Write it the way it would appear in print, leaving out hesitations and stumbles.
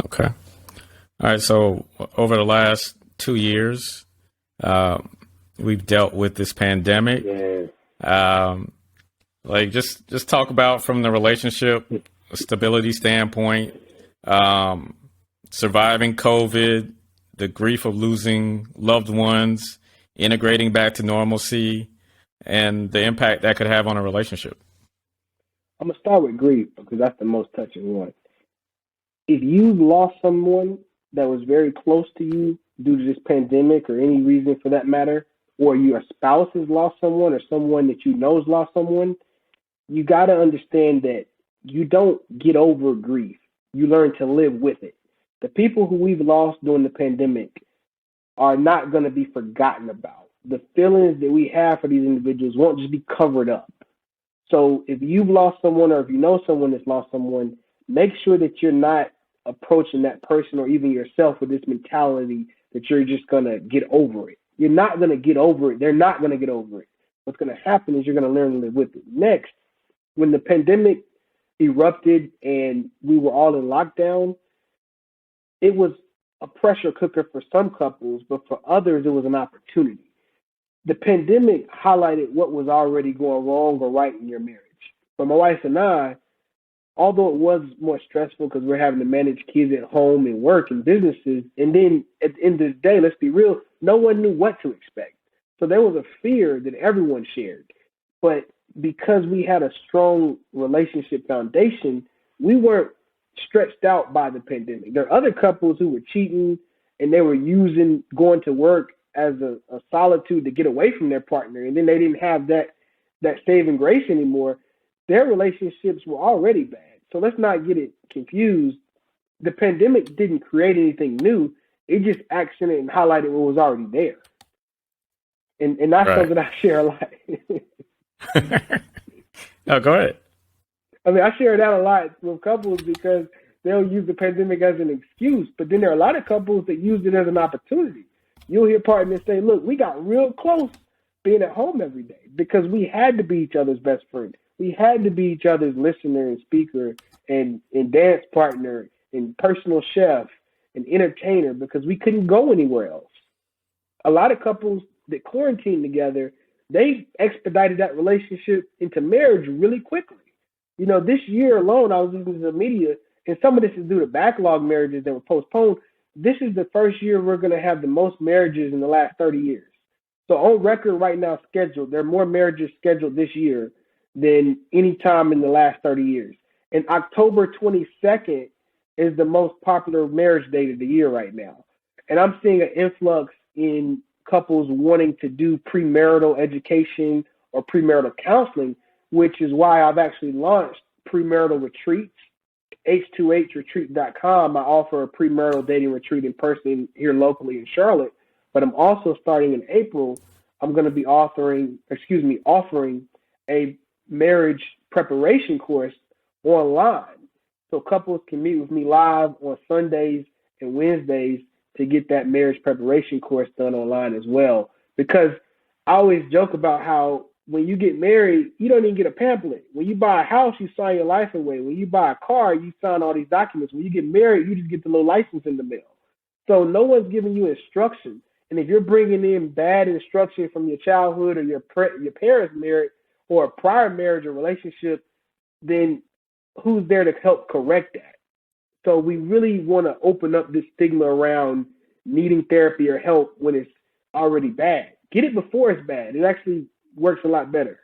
Okay. All right. So over the last 2 years, uh, we've dealt with this pandemic. Yeah. Um, like just talk about from the relationship stability standpoint, um, surviving COVID, the grief of losing loved ones, integrating back to normalcy, and the impact that could have on a relationship. I'm gonna start with grief because that's the most touching one. If you've lost someone that was very close to you due to this pandemic or any reason for that matter, or your spouse has lost someone or someone that you know has lost someone, you got to understand that you don't get over grief. You learn to live with it. The people who we've lost during the pandemic are not going to be forgotten about. The feelings that we have for these individuals won't just be covered up. So if you've lost someone or if you know someone that's lost someone, make sure that you're not approaching that person or even yourself with this mentality that you're just going to get over it. You're not going to get over it. They're not going to get over it. What's going to happen is you're going to learn to live with it. Next, when the pandemic erupted and we were all in lockdown, it was a pressure cooker for some couples, but for others, it was an opportunity. The pandemic highlighted what was already going wrong or right in your marriage. For my wife and I, although it was more stressful because we're having to manage kids at home and work and businesses, and then at the end of the day, let's be real, no one knew what to expect. So there was a fear that everyone shared. But because we had a strong relationship foundation, we weren't stretched out by the pandemic. There are other couples who were cheating and they were using going to work as a solitude to get away from their partner, and then they didn't have that saving grace anymore. Their relationships were already bad. So let's not get it confused. The pandemic didn't create anything new. It just accented and highlighted what was already there. And that's Right. something I share a lot. Oh, go ahead. I mean, I share that a lot with couples because they'll use the pandemic as an excuse, but then there are a lot of couples that use it as an opportunity. You'll hear partners say, look, we got real close being at home every day because we had to be each other's best friend. We had to be each other's listener and speaker and dance partner and personal chef and entertainer because we couldn't go anywhere else. A lot of couples that quarantined together, they expedited that relationship into marriage really quickly. You know, this year alone, I was listening to the media, and some of this is due to backlog marriages that were postponed. This is the first year we're going to have the most marriages in the last 30 years. So on record right now, scheduled, there are more marriages scheduled this year than any time in the last 30 years. And October 22nd is the most popular marriage date of the year right now. And I'm seeing an influx in couples wanting to do premarital education or premarital counseling, which is why I've actually launched premarital retreats. H2Hretreat.com. I offer a premarital dating retreat in person here locally in Charlotte, but I'm also starting in April. I'm going to be offering a marriage preparation course online. So couples can meet with me live on Sundays and Wednesdays to get that marriage preparation course done online as well. Because I always joke about how when you get married, you don't even get a pamphlet. When you buy a house, you sign your life away. When you buy a car, you sign all these documents. When you get married, you just get the little license in the mail. So no one's giving you instruction. And if you're bringing in bad instruction from your childhood or your parents' marriage or a prior marriage or relationship, then who's there to help correct that? So we really want to open up this stigma around needing therapy or help when it's already bad. Get it before it's bad. It actually works a lot better.